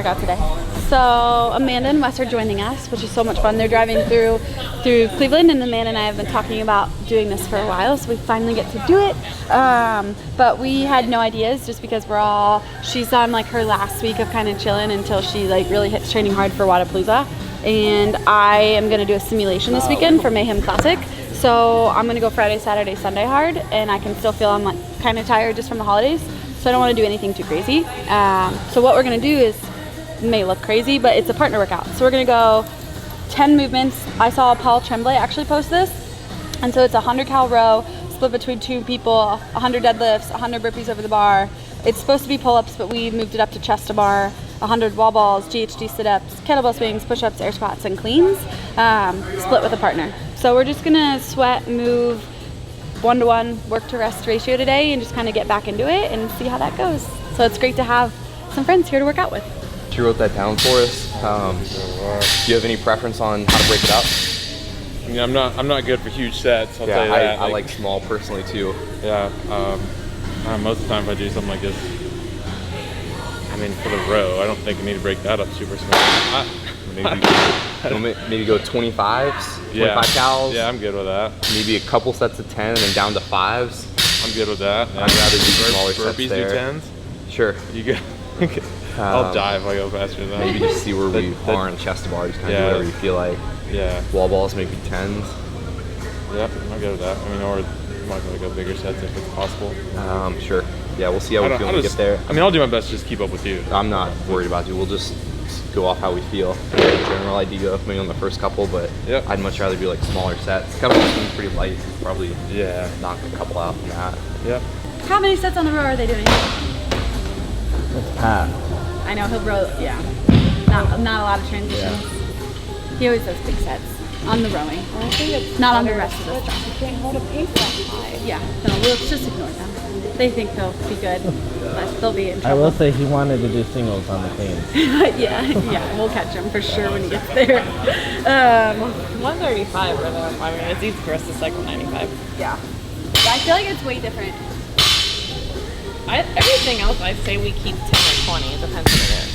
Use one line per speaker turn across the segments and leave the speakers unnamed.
workout today. So Amanda and Wes are joining us, which is so much fun. They're driving through Cleveland, and Amanda and I have been talking about doing this for a while, so we finally get to do it. But we had no ideas just because she's on like her last week of kind of chilling until she like really hits training hard for Wadapalooza. And I am gonna do a simulation this weekend for Mayhem Classic. So I'm gonna go Friday, Saturday, Sunday hard, and I can still feel I'm like kind of tired just from the holidays. So I don't want to do anything too crazy. So what we're gonna do is, it may look crazy, but it's a partner workout. So we're gonna go 10 movements. I saw Paul Tremblay actually post this. And so it's a 100 cal row, split between 2 people, 100 deadlifts, 100 burpees over the bar. It's supposed to be pull-ups, but we moved it up to chest to bar, 100 wall balls, GHD sit-ups, kettlebell swings, push-ups, air squats, and cleans, split with a partner. So we're just gonna sweat, move, 1-to-1, work to rest ratio today, and just kind of get back into it and see how that goes. So it's great to have some friends here to work out with.
She wrote that down for us. Do you have any preference on how to break it up?
I mean, I'm not good for huge sets. I'll tell you that.
I like small personally too.
Yeah. Most of the time, if I do something like this, I mean, for the row, I don't think I need to break that up super small.
Maybe go 25s, 25 cals.
Yeah, I'm good with that.
Maybe a couple sets of 10 and then down to 5s.
I'm good with that.
I'd rather do smaller sets
burpees
there.
do 10s?
Sure.
You good? I'll dive if I go faster than that.
Maybe just see where we are on chest to bar. Just kind of do whatever you feel like.
Yeah.
Wall balls, maybe 10s.
Yep, I'm good with that. I mean, or I'm not going to go bigger sets if it's possible.
Sure. Yeah, we'll see how we feel when we get there.
I mean, I'll do my best to just keep up with you.
I'm not worried about you. We'll just go off how we feel. General idea maybe on the first couple, but I'd much rather do like smaller sets. Kettlebell swing's pretty light. You could probably knock a couple out from that.
Yep.
How many sets on the row are they doing?
It's half.
I know he'll row, not a lot of transitions. Yeah. He always does big sets on the rowing.
I think it's
not on the rest of the stuff.
You can't hold a pace that high.
Yeah, no, we'll just ignore them. They think they'll be good, but they'll be in trouble.
I will say he wanted to do singles on the cleans.
yeah, we'll catch him for sure when he gets there.
135 for them. I mean, it's easy for us to cycle 95.
Yeah. I feel like it's way different.
Everything else, I'd say we keep 10 or 20. It depends what it is.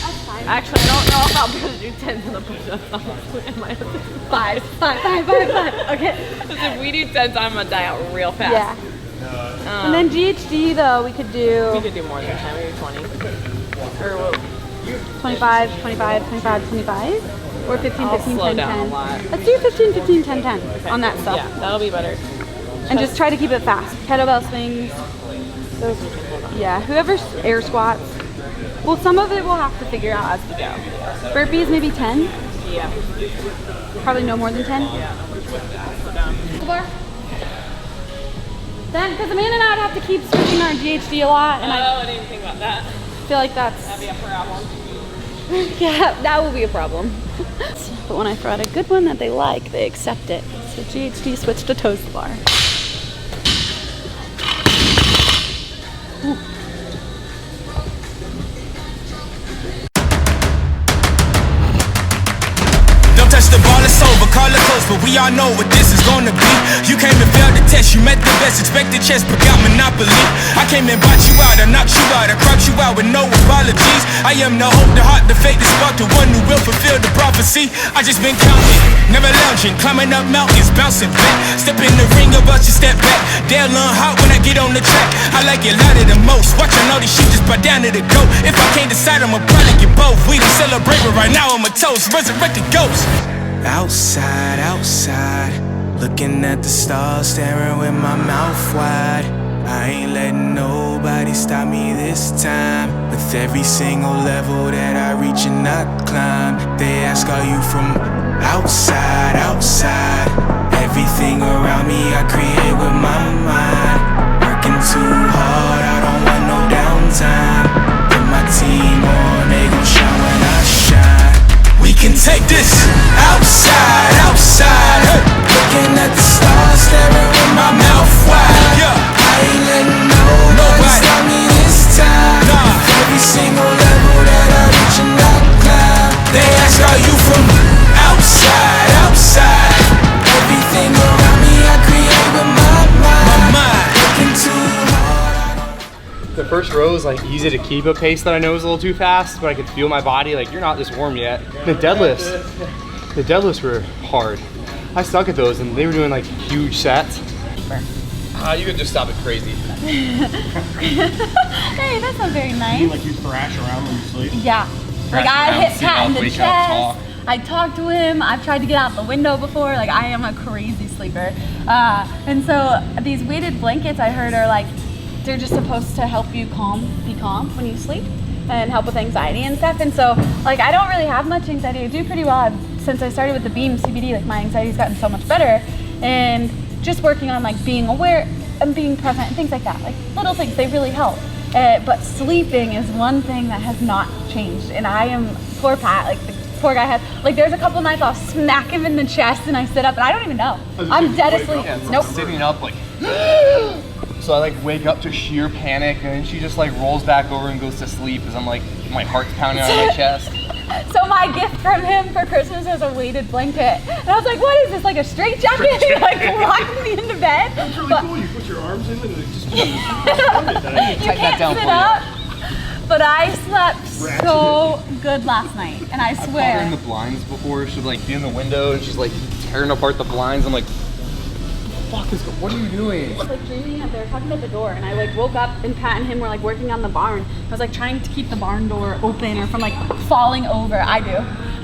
That's fine.
Actually, I don't know if I'm going to do 10s in the push-ups. Honestly,
Five. Okay.
Because if we do 10s, I'm going to die out real fast.
Yeah. And then GHD though, we could do
more than 10, maybe 20. Or
25, 25, 25, 25. Or 15, 15,
slow
10,
down
10.
a lot.
Let's do 15, 15, 10, 10 on that stuff.
Yeah, that'll be better.
And just try to keep it fast. Kettlebell swings.
Those we can hold on.
Yeah, whoever's air squats. Well, some of it we'll have to figure out as we go. Burpees, maybe 10.
Yeah.
Probably no more than 10.
Yeah.
Then, because Amanda and I would have to keep switching our GHD a lot, and
I didn't think about that.
feel like that'd
be a problem.
Yeah, that will be a problem. But when I throw out a good one that they like, they accept it. So GHD switched to toes to bar. Ooh.
Don't touch the ball, it's over, call it close, but we all know what this is gonna be. You came and failed the test, you met the best, expected chess, but got monopoly. I came and bought you out, I knocked you out, I crouched you out with no apologies. I am the hope, the heart, the faith, the spark, the one who will fulfill the prophecy. I just been counting, never lounging, climbing up mountains, bouncing back. Step in the ring, about you step back. They'll learn hot when I get on the track. I like it louder than most, watching all these shit just buy down to the goat. If I can't decide, I'ma probably get both. We done celebrate, but right now I'm a toast, resurrected ghost. Outside, outside, looking at the stars, staring with my mouth wide. I ain't letting nobody stop me this time. With every single level that I reach and I climb, they ask, are you from outside, outside? Everything around me I create with my mind. Working too hard, I don't want no downtime. Put my team on, they gon' shine when I shine. We can take this outside, outside. Looking at the stars, staring with my mouth wide. I ain't letting nobody stop me this time. Every single level that I reach and I climb, they ask, are you from outside, outside? Everything around me I create with my mind. Working too hard.
The first rows, like easy to keep a pace that I know is a little too fast, but I could feel my body like, you're not this warm yet. The deadlifts were hard. I suck at those, and they were doing like huge sets. You could just stop it crazy.
Hey, that's not very nice.
You like you thrash around when you sleep?
Yeah. Like I hit Pat in the chest. I talked to him. I've tried to get out the window before. Like I am a crazy sleeper. And so these weighted blankets I heard are like, they're just supposed to help you be calm when you sleep and help with anxiety and stuff. And so like I don't really have much anxiety. I do pretty well. Since I started with the Beam CBD, like my anxiety's gotten so much better. And just working on like being aware and being present and things like that. Like little things, they really help. But sleeping is one thing that has not changed. And I am, poor Pat, like the poor guy has, like there's a couple nights I'll smack him in the chest and I sit up and I don't even know. I'm dead asleep. Nope.
Sitting up like, so I like wake up to sheer panic, and then she just like rolls back over and goes to sleep as I'm like, my heart's pounding out of my chest.
So my gift from him for Christmas was a weighted blanket. And I was like, what is this, like a straight jacket? He like locked me into bed.
That's really cool. You put your arms in and it just
you can't sit up. But I slept so good last night, and I
I caught
swear.
her in the blinds before. She'd like be in the window and she's like tearing apart the blinds. I'm like, what are you doing?
I was like dreaming that they were talking about the door, and I like woke up and Pat and him were like working on the barn. I was like trying to keep the barn door open or from like falling over. I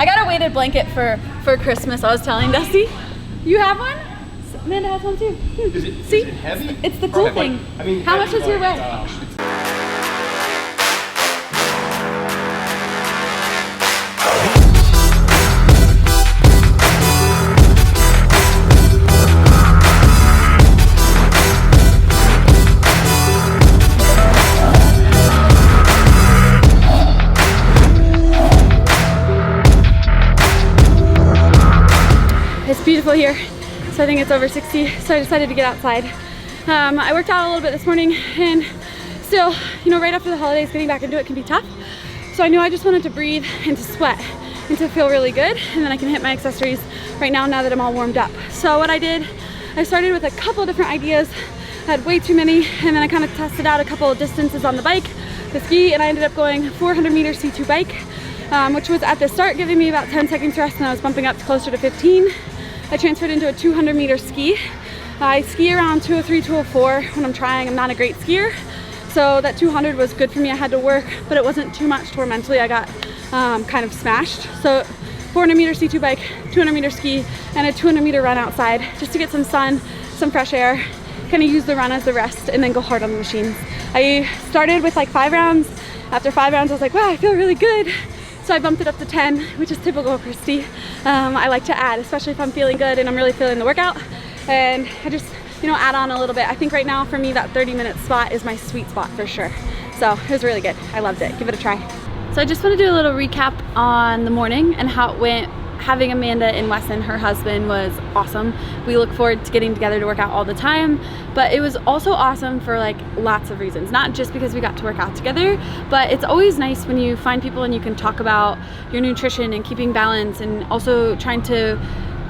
got a weighted blanket for Christmas. I was telling Dusty, you have one? Amanda has one too. See?
Is it heavy?
It's the cool thing.
I mean,
how much does your weigh? It's beautiful here, so I think it's over 60, so I decided to get outside. I worked out a little bit this morning, and still, you know, right after the holidays, getting back into it can be tough. So I knew I just wanted to breathe and to sweat and to feel really good, and then I can hit my accessories right now that I'm all warmed up. So what I did, I started with a couple different ideas. I had way too many, and then I kind of tested out a couple of distances on the bike, the ski, and I ended up going 400 meter C2 bike, which was at the start giving me about 10 seconds rest, and I was bumping up closer to 15. I transferred into a 200 meter ski. I ski around 203, 204 when I'm trying. I'm not a great skier, so that 200 was good for me. I had to work, but it wasn't too much to where mentally I got kind of smashed. So 400 meter C2 bike, 200 meter ski, and a 200 meter run outside just to get some sun, some fresh air, kind of use the run as the rest, and then go hard on the machines. I started with like 5 rounds. After 5 rounds, I was like, wow, I feel really good. So I bumped it up to 10, which is typical Kristi. I like to add, especially if I'm feeling good and I'm really feeling the workout. And I just, you know, add on a little bit. I think right now for me that 30-minute spot is my sweet spot for sure. So it was really good. I loved it. Give it a try. So I just want to do a little recap on the morning and how it went. Having Amanda and Wesson, her husband, was awesome. We look forward to getting together to work out all the time, but it was also awesome for like lots of reasons, not just because we got to work out together, but it's always nice when you find people and you can talk about your nutrition and keeping balance and also trying to,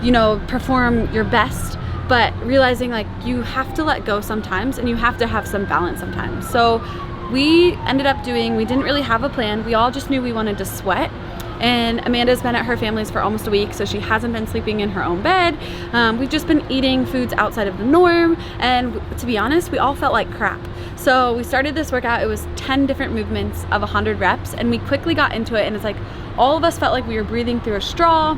you know, perform your best, but realizing like you have to let go sometimes and you have to have some balance sometimes. So we ended up we didn't really have a plan. We all just knew we wanted to sweat. And Amanda's been at her family's for almost a week, so she hasn't been sleeping in her own bed. We've just been eating foods outside of the norm, and to be honest, we all felt like crap. So we started this workout. It was 10 different movements of 100 reps, and we quickly got into it, and it's like all of us felt like we were breathing through a straw.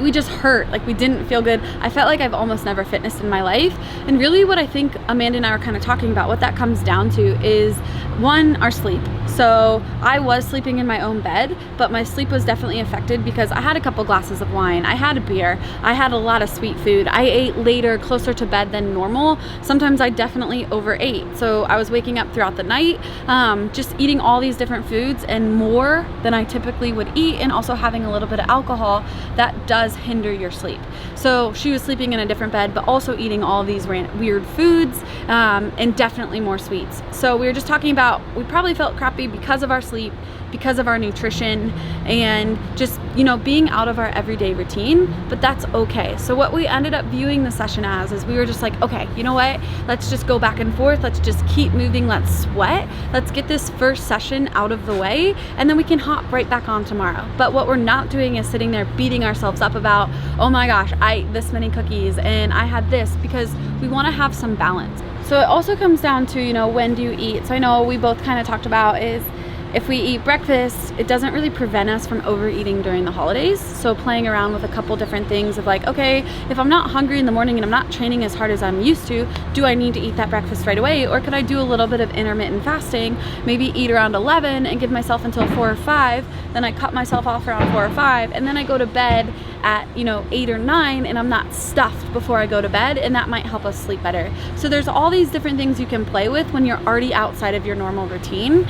We just hurt, like we didn't feel good. I felt like I've almost never fitnessed in my life, and really what I think Amanda and I were kind of talking about, what that comes down to is, one, our sleep. So I was sleeping in my own bed, but my sleep was definitely affected because I had a couple glasses of wine, I had a beer, I had a lot of sweet food, I ate later, closer to bed than normal. Sometimes I definitely overate, so I was waking up throughout the night, just eating all these different foods and more than I typically would eat, and also having a little bit of alcohol that does hinder your sleep. So she was sleeping in a different bed, but also eating all of these weird foods, and definitely more sweets. So we were just talking about, we probably felt crappy because of our sleep, because of our nutrition, and just, you know, being out of our everyday routine, but that's okay. So what we ended up viewing the session as is we were just like, okay, you know what? Let's just go back and forth. Let's just keep moving. Let's sweat. Let's get this first session out of the way, and then we can hop right back on tomorrow. But what we're not doing is sitting there beating ourselves up about, oh my gosh, I ate this many cookies and I had this, because we want to have some balance. So it also comes down to, you know, when do you eat? So I know we both kind of talked about is, if we eat breakfast, it doesn't really prevent us from overeating during the holidays. So playing around with a couple different things of like, okay, if I'm not hungry in the morning and I'm not training as hard as I'm used to, do I need to eat that breakfast right away? Or could I do a little bit of intermittent fasting, maybe eat around 11 and give myself until 4 or 5, then I cut myself off around 4 or 5, and then I go to bed at, you know, 8 or 9, and I'm not stuffed before I go to bed, and that might help us sleep better. So there's all these different things you can play with when you're already outside of your normal routine.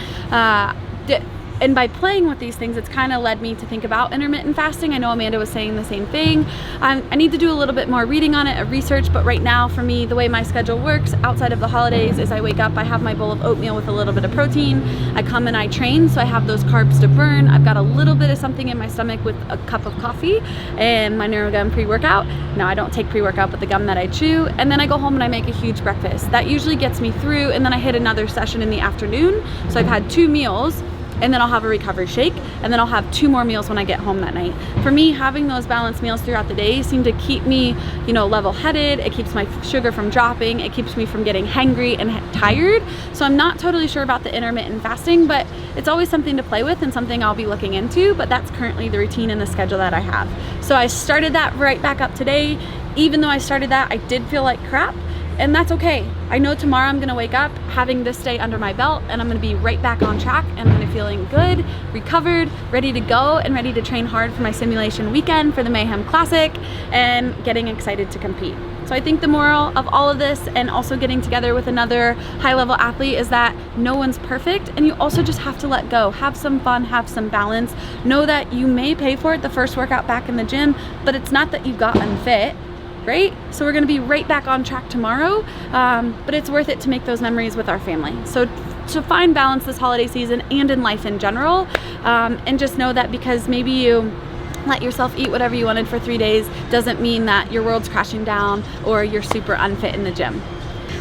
And by playing with these things, it's kind of led me to think about intermittent fasting. I know Amanda was saying the same thing. I need to do a little bit more reading on it, research, but right now for me, the way my schedule works outside of the holidays is I wake up, I have my bowl of oatmeal with a little bit of protein, I come and I train, so I have those carbs to burn. I've got a little bit of something in my stomach with a cup of coffee and my NeuroGum pre-workout. Now I don't take pre-workout, but the gum that I chew, and then I go home and I make a huge breakfast. That usually gets me through, and then I hit another session in the afternoon. So I've had 2 meals, and then I'll have a recovery shake, and then I'll have 2 more meals when I get home that night. For me, having those balanced meals throughout the day seem to keep me, you know, level-headed. It keeps my sugar from dropping. It keeps me from getting hangry and tired. So I'm not totally sure about the intermittent fasting, but it's always something to play with and something I'll be looking into, but that's currently the routine and the schedule that I have. So I started that right back up today. Even though I started that, I did feel like crap. And that's okay. I know tomorrow I'm gonna wake up having this day under my belt, and I'm gonna be right back on track, and I'm gonna feeling good, recovered, ready to go, and ready to train hard for my simulation weekend for the Mayhem Classic, and getting excited to compete. So I think the moral of all of this, and also getting together with another high-level athlete, is that no one's perfect, and you also just have to let go. Have some fun, have some balance. Know that you may pay for it the first workout back in the gym, but it's not that you got unfit. Right? So we're gonna be right back on track tomorrow, but it's worth it to make those memories with our family. So to find balance this holiday season and in life in general, and just know that because maybe you let yourself eat whatever you wanted for 3 days doesn't mean that your world's crashing down or you're super unfit in the gym.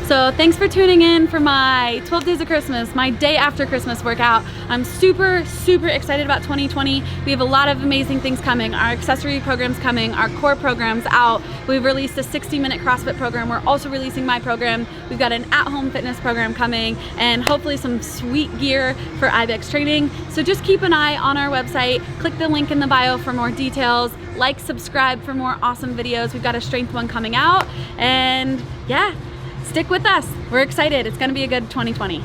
So thanks for tuning in for my 12 days of Christmas, my day after Christmas workout. I'm super, super excited about 2020. We have a lot of amazing things coming. Our accessory program's coming, our core program's out. We've released a 60-minute CrossFit program. We're also releasing my program. We've got an at-home fitness program coming, and hopefully some sweet gear for IBEX training. So just keep an eye on our website. Click the link in the bio for more details. Like, subscribe for more awesome videos. We've got a strength one coming out, and yeah, stick with us. We're excited. It's gonna be a good 2020.